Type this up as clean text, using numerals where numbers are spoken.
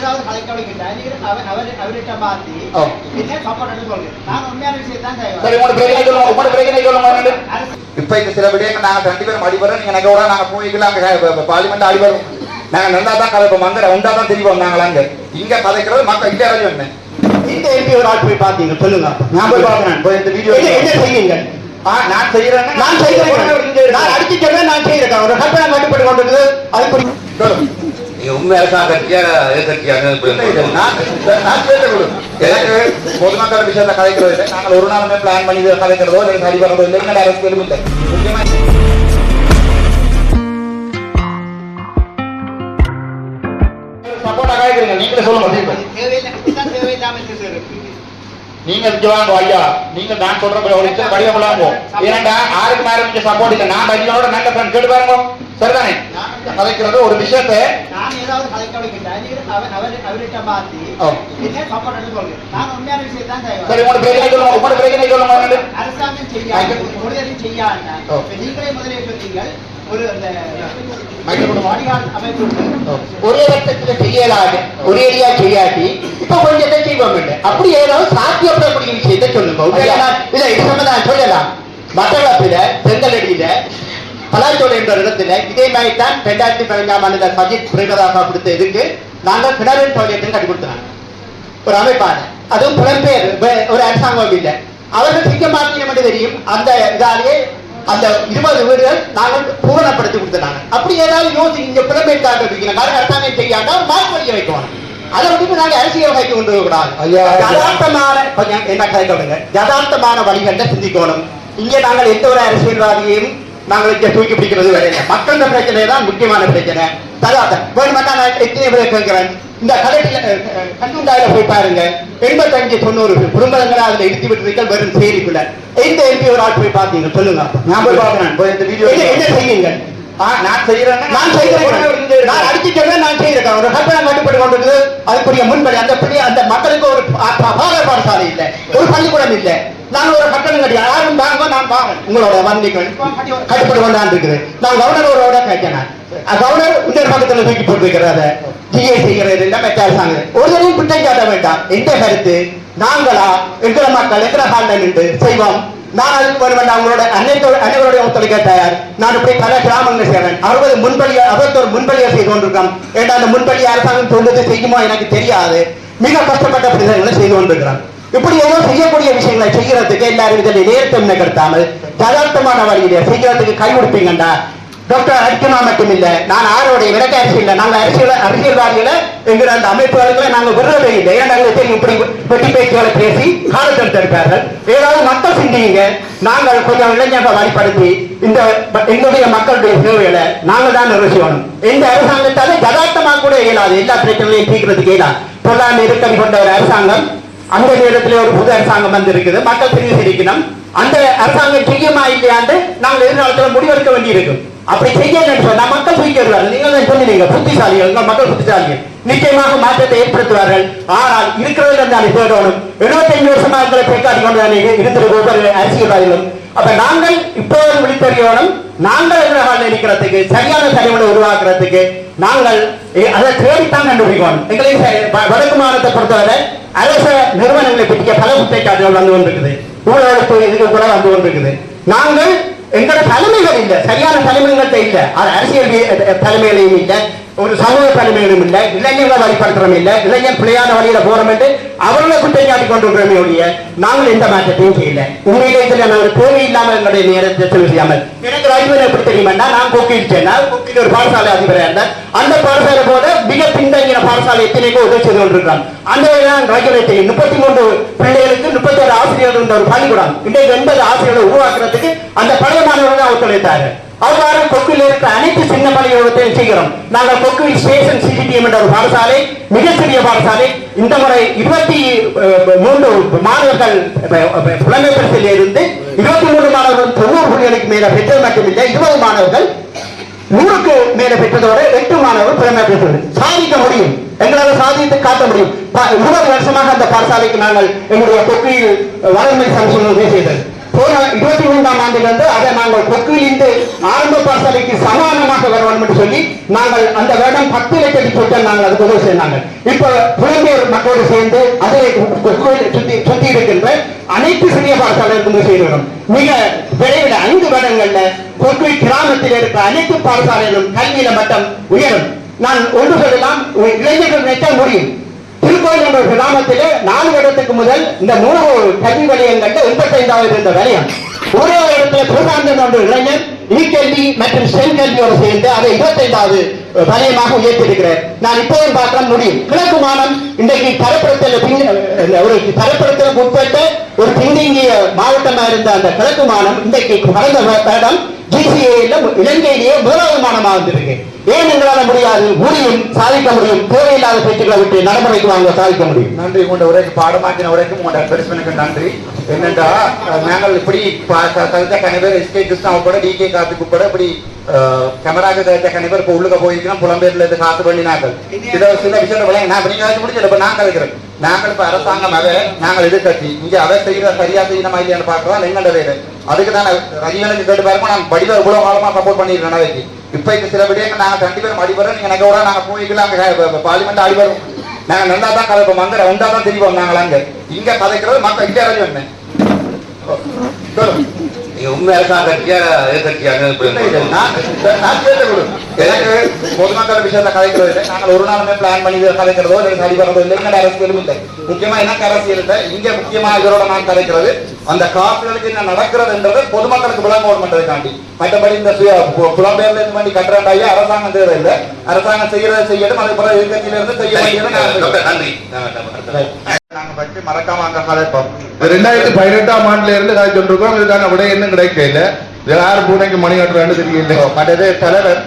ஏதாவது கலைக்கவலை கேட்டா அவர்கிட்ட மாத்தி என்ன சப்போர்ட் சொல்றேன். நான் உண்மையான விஷயத்தான் செய்வேன். இப்ப இந்த சில விடயங்கள் நாங்க 2 பேரும் அடிபடுறோம். நீங்க கூட நாங்க போய்க்கலாம் பார்லிமெண்ட் அடிபடும். நாங்க நல்லா தான் கதை மந்திர உண்டா தான் தெரியும். நாங்கள் அங்க இங்க கதைக்கிறது மக்கள் இங்க அறிவு. இந்த எம்பி ஒரு ஆள் போய் பாத்தீங்க சொல்லுங்க. நான் போய் பாக்குறேன். போய் இந்த வீடியோ என்ன செய்வீங்க? நான் செய்யறேன். நான் அடிச்சுட்டேன். நான் செய்யறேன். ஒரு கட்டணம் கட்டுப்பட்டு கொண்டிருக்குது. அது நீங்க உண்மை அரசாங்க பொதுமக்கள் விஷயத்த கதைக்கிறது இல்லை. நாங்கள் ஒரு நாளுமே பிளான் பண்ணி கதைக்கிறதோ இல்லை சரி பண்ணுறதோ இல்லை. எங்களை அரசு பெருமை இல்லை. சப்போர்ட்டா கதைக்கிறீங்க. நீங்களே சொல்லுங்க. நீங்க வாங்க ஐயா. நீங்க நான் சொல்ற வடிவம் விளாங்குவோம். ஏன்னா யாருக்கு நேரம் சப்போர்ட் இல்லை. நான் ஐயாவோட நல்ல ஃப்ரெண்ட் கேட்டு பாருங்க. சரிதானே? கதைக்கிறது ஒரு விஷயத்தை நான் ஏதாவது கலைக்கவலை கேட்டா அவர்கிட்ட மாத்தி என்ன சப்போர்ட் சொல்றேன். நான் உண்மையான விஷயத்தான் செய்வேன். சரி உங்களோட பிரச்சனை சொல்லுங்க. அரசாங்கம் செய்யாத முதலில் செய்யாண்டா நீங்களே முதலே சொன்னீங்க. ஒரு அமைப்பு ஒரே வருஷத்துல செய்யலாது ஒரே ஏரியா செய்யாட்டி இப்ப கொஞ்சம் செய்வோம். அப்படி ஏதாவது சாத்தியப்படக்கூடிய விஷயத்தை சொல்லுங்க. இல்ல இது சம்பந்தம் சொல்லலாம். மட்டக்களப்பில செங்கலடியில பலாச்சோலை என்ற இடத்துல இதே மாதிரி தான் 2015ஆம் ஆண்டு சஜித் பிரேமதாசா கொடுத்த இதுக்கு நாங்கள் கிணறு டாய்லெட்டும் கட்டி கொடுத்தாங்க. ஒரு அமைப்பான அதுவும் புலம்பெயர் ஒரு அரசாங்கம் இல்லை. அவர்கள் சிக்க மாற்றியம் என்று தெரியும். அந்த இதாலேயே அந்த 20 வீடுகள் நாங்கள் பூரணப்படுத்தி கொடுத்தாங்க. அப்படி ஏதாவது யோசி இங்க புலம்பெயர்க்காக வைக்கணும். அரசாங்கம் செய்யாண்டா மாற்று வைக்க வைக்கணும். அதை வந்து நாங்க அரசியல் வைக்க கொண்டு வரக்கூடாது. யதார்த்தமான என்ன கதைக்க யதார்த்தமான வழிகளில் சிந்திக்கணும். இங்கே நாங்கள் எந்த ஒரு அரசியல்வாதியையும் நாங்கள் இங்க தூக்கி பிடிக்கிறது வரையில மக்கள் பிரச்சனை தான் முக்கியமான பிரச்சனை. ததார்த்தம் வேணுமெண்டா நான் எத்தனை பேர் கேட்கிறேன். இந்த கண்டுண்டாயில போய் பாருங்க. 85-90 குடும்பங்களை அதுல இடித்து விட்டுருக்கீர்கள். வெறும் சேரிக்குள்ள எந்த எம்பி ஒரு ஆள் போய் பார்த்தீங்க சொல்லுங்க. நான் போய் பாக்குறேன். போய் இந்த வீடியோ என்ன செய்வீங்க? நான் செய்யறேன். நான் அடிச்சுட்டேன். நான் செய்யறேன். ஒரு கட்டணம் கட்டுப்பட்டு கொண்டிருக்கு. அதுக்குரிய முன்படி அந்த மக்களுக்கு ஒரு பாடசாலை இல்லை, ஒரு பள்ளிக்கூடம் இல்லை. நாங்கள் ஒரு கட்டணம் கட்டி யாரும் வாங்க நான் வாங்க உங்களோட வந்திகள் கட்டுப்பட்டு கொண்டாந்து இருக்குது. நான் கவர்னரோட கேட்டேன். கவர்னர் இன்னொரு பக்கத்துல தூக்கி போட்டுருக்கிறாத ஜிஏ செய்கிறது இல்லை மெட்ட அரசாங்கம் ஒரு தடவையும் குற்றம் சாட்ட வேண்டாம். எந்த கருத்து நாங்களா எங்கிற மக்கள் எங்கிற காலில் நின்று செய்வோம். நான் அதுக்கு வருவேன். அவங்களோட அனைவருடைய ஒத்துழைக்க தயார். நான் இப்படி பல கிராமங்கள் செய்வேன். 61 முன்பலியை செய்து கொண்டிருக்கோம். ஏன்னா அந்த முன்பலி அரசாங்கம் சொல்றது செய்யுமோ எனக்கு தெரியாது. மிக கஷ்டப்பட்ட பிரச்சனைகளை செய்து கொண்டிருக்கிறோம். இப்படி ஏதோ செய்யக்கூடிய விஷயங்களை செய்யறதுக்கு எல்லாரும் இதில் நேர்த்தம் நிகழ்த்தாமல் யதார்த்தமான வழியில செய்யறதுக்கு கை கொடுப்பீங்கண்டா. டாக்டர் அர்ச்சனா மட்டும் இல்ல, நான் ஆரோடைய விளக்க அரசியல் நாங்க அரசியல்வாதிகளை எங்கிற அந்த அமைப்புகளை நாங்கள் விடுறதே இல்லை. ஏன்னா தெரியும் இப்படி வெட்டி பேச்சுகளை பேசி காலத்தில் தடுப்பார்கள். ஏதாவது மக்கள் சிந்திங்க. நாங்கள் கொஞ்சம் இளைஞர்கள் வழிப்படுத்தி இந்த எங்களுடைய மக்களுடைய சேவைகளை நாங்கள் தான் நிறைவேற்றணும். எந்த அரசாங்கத்தால யதார்த்தமாக கூட இயலாது. எல்லா பிரச்சனைகளையும் தீர்க்கிறதுக்கு இயலாது. பொருளாதார நெருக்கடி கொண்ட ஒரு அரசாங்கம் அந்த நேரத்தில் ஒரு புது அரசாங்கம் வந்து இருக்குது. மக்கள் தெரிவிக்கணும். அந்த அரசாங்கம் செய்யுமா இல்லையாண்டு நாங்கள் எதிர்காலத்தில் முடிவெடுக்க வேண்டியிருக்கும். அப்படி செய்யலன்னு சொன்னா மக்கள் தூக்கிடுவார்கள். நீங்கள் தான் சொன்னீங்க புத்திசாலிகள், மக்கள் புத்திசாலிகள் நிச்சயமாக மாற்றத்தை ஏற்படுத்துவார்கள். ஆனால் இருக்கிறதுல இருந்தாலே தேடணும். 75 வருஷமா எங்களை பேக்காட்டி கொண்டு இருக்கிற ஒவ்வொரு அரசியல்வாதிகளும். அப்ப நாங்கள் இப்போது விழித்தறியணும். நாங்கள் எதிர்கால இருக்கிறதுக்கு சரியான தலைவனை உருவாக்குறதுக்கு நாங்கள் அதை தேடித்தான் கண்டுபிடிக்கணும். எங்களை வடக்கு மாநிலத்தை பொறுத்தவரை அரச நிறுவனங்களை பற்றிய பல குற்றச்சாட்டுகள் வந்து கொண்டிருக்குது. ஊழலுக்கு இதுக்கு கூட வந்து கொண்டிருக்குது. நாங்கள் எங்களோட தலைமைகள் இல்லை, சரியான தலைமைகள்கிட்ட இல்லை. அரசியல் தலைமைகளையும் இல்லை, ஒரு சமூக தலைமைகளும் இல்லை, இளைஞர்களை வழிபடுத்துறோம் இல்லை, இளைஞர் பிள்ளையான வழியில போறோம் என்று அவர்களை குற்றச்சாட்டி கொண்டிருக்கிறோமே ஒழிய நாங்கள் எந்த மாற்றத்தையும் செய்யல. உண்மையிலே இதில் நாங்கள் தேவையில்லாமல் எங்களுடைய நேரத்தை செலவு செய்யாமல் எனக்கு ராஜ்வன் எப்படி தெரியுமென்னா, நான் கொக்கியில் சேர்ந்தால் கொக்கியில் ஒரு பாடசாலை அதிபராக இருந்தால் அந்த பாடசாலை போல மிக பின்தங்கிய பாடசாலை எத்தனைக்கோ உதவி செய்து கொண்டிருக்கிறோம். அந்த ராஜ்வனை தெரியும். 33 பிள்ளைகளுக்கு 31 ஆசிரியர்கள் இருந்த ஒரு பள்ளிக்கூடம் இன்றைக்கு 80 ஆசிரியர்களை உருவாக்குறதுக்கு அந்த பழைய மாணவர்கள் ஒத்துழைத்தார்கள். அவ்வாறு கொக்கில் இருக்கிற அனைத்து சின்ன பள்ளிக்கூடத்தையும் செய்கிறோம். நாங்கள் கொக்கு ஸ்டேஷன் சிசிடிஎம் என்ற ஒரு பாடசாலை, மிகச்சிறிய பாடசாலை. இந்த முறை 23 மாணவர்கள் புலமை பரிசில் இருந்து 23 மாணவர்கள் 90 புள்ளிகளுக்கு மேல பெற்றது மட்டுமில்லை, 20 மாணவர்கள் 100க்கு மேல பெற்றதோடு 8 மாணவர்கள் புலமை பெற்றது. சாதிக்க முடியும், எங்களால் சாதித்து காட்ட முடியும். 20 வருஷமாக அந்த பாடசாலைக்கு நாங்கள் எங்களுடைய கொக்கியில் வளர்மை சமூகம் செய்தது. போன 23ஆம் ஆண்டிலிருந்து அதை நாங்கள் கொக்குவிலிருந்து ஆரம்ப பாடசாலைக்கு சமானமாக வர வேண்டும் என்று சொல்லி நாங்கள் அந்த வருடம் 10 லட்சம் சொத்தை நாங்கள் அதுக்கு உதவி செய்தாங்க. இப்ப புலம்பெயர் மக்களோடு சேர்ந்து அதை கொக்குவில் சுத்தி இருக்கின்ற அனைத்து சிறிய பாடசாலைகளுக்கு செய்கிறோம். மிக விரைவில் 5 வருடங்கள்ல கொக்குவில் கிராமத்தில் இருக்கிற அனைத்து பாடசாலைகளும் கல்வியில மட்டம் உயரும். நான் ஒன்று சொல்லலாம், இளைஞர்கள் நினைத்தால் முடியும். திருக்கோயில் என்ற கிராமத்திலே 4 வருடத்துக்கு முதல் இந்த 3 கல்வி வலயங்கள்ல 85வது இருந்த வலயம் ஒரே இடத்துல பிரசாந்தன் என்ற இளைஞர் இக்கல்வி மற்றும் ஸ்டெம் கல்வியோடு சேர்ந்து அதை 25வது வலயமாக உயர்த்தியிருக்கிறார். நான் இப்போதும் பார்க்க முடியும். கிழக்கு மாநிலம் இன்றைக்கு ஒரு தரப்படுத்தலுக்கு உட்பட்ட ஒரு பின்தங்கிய மாவட்டமா இருந்த அந்த கிழக்கு மாநிலம் இன்றைக்கு கடந்த வருடம் GCA இலங்கையிலேயே முதலாவது மாநிலமாக வந்திருக்கு. ஏன் எங்களால் முடியாது? முடியும், சாதிக்க முடியும். தேவையில்லாத பேச்சுக்களை விட்டு நடைமுறைக்கு வாங்க சாதிக்க முடியும். நன்றி. உங்களோட உரைக்கு பாடமாக்கின உரைக்கும் உங்களோட அட்வர்டைஸ்மெண்ட்டுக்கு நன்றி. என்னென்றா நாங்கள் இப்படி கணிவர் SK கிருஷ்ணா உட்பட DK கார்த்திக் உட்பட இப்படி கேமராக்கு கிடைத்த கணிவர் இப்போ உள்ளுக்க போயிருக்கிறோம். புலம்பெயர்ல இருந்து காசு பண்ணினார்கள். சில விஷயங்களை நான் நீங்க முடிச்சது. இப்ப நாங்கள் இருக்கிறோம். நாங்கள் இப்ப அரசாங்கம் நாங்கள் எதிர்கட்சி இங்க அதை செய்யற சரியா செய்யணுமா இல்லையான்னு பார்க்கலாம். எங்கள்ட வேலை அதுக்கு தான் ரஜினிகளுக்கு கேட்டு பாருங்க. நான் படிவ இவ்வளவு காலமா சப்போர்ட் பண்ணிருக்கேன் நடவைக்கு. இப்ப இந்த சில விடயங்கள் நாங்க 2 பேரும் அடிபடுறோம். நீங்க எனக்கு கூட நாங்க போய்க்கலாம் பார்லிமெண்ட் அடிபடும். நாங்க நல்லா தான் கதை மந்திர உண்டா தான் தெரியும். நாங்கள் அங்க இங்க கதைக்கிறது மக்கள் இங்கே அறிவு என்ன உண்மை அரசாங்க கட்சியா எதிர்கட்சியாக எனக்கு பொதுமக்கள் விஷயத்தை கதைக்கிறது இல்லை. நாங்கள் ஒரு நாளுமே பிளான் பண்ணி கதைக்கிறதோ இல்லை சரிபடுறதோ இல்லை. எங்க அரசியலும் இல்லை. முக்கியமா எனக்கு அரசியல் இல்லை. இங்க முக்கியமா இதோட நான் கதைக்கிறது அந்த காப்புகளுக்கு என்ன நடக்கிறதுன்றது பொதுமக்களுக்கு விளம்பரம் பண்றதுக்காண்டி. மற்றபடி இந்த புலம்பெயர்ல இருந்து பண்ணி கட்டுறாண்டாயே அரசாங்கம் தேவையில்லை. அரசாங்கம் செய்யறதை செய்யணும். அது போல எதிர்கட்சியில இருந்து செய்ய வேண்டியது நன்றி. நாங்க பற்றி மறக்காம அங்க கதைப்போம். 2018ஆம் ஆண்டுல இருந்து காய்ச்சொண்டிருக்கோம். இதுக்கான விட என்ன கிடைக்கல. யார் பூனைக்கு மணி கட்டுறான்னு தெரியல. மற்றது தலைவர்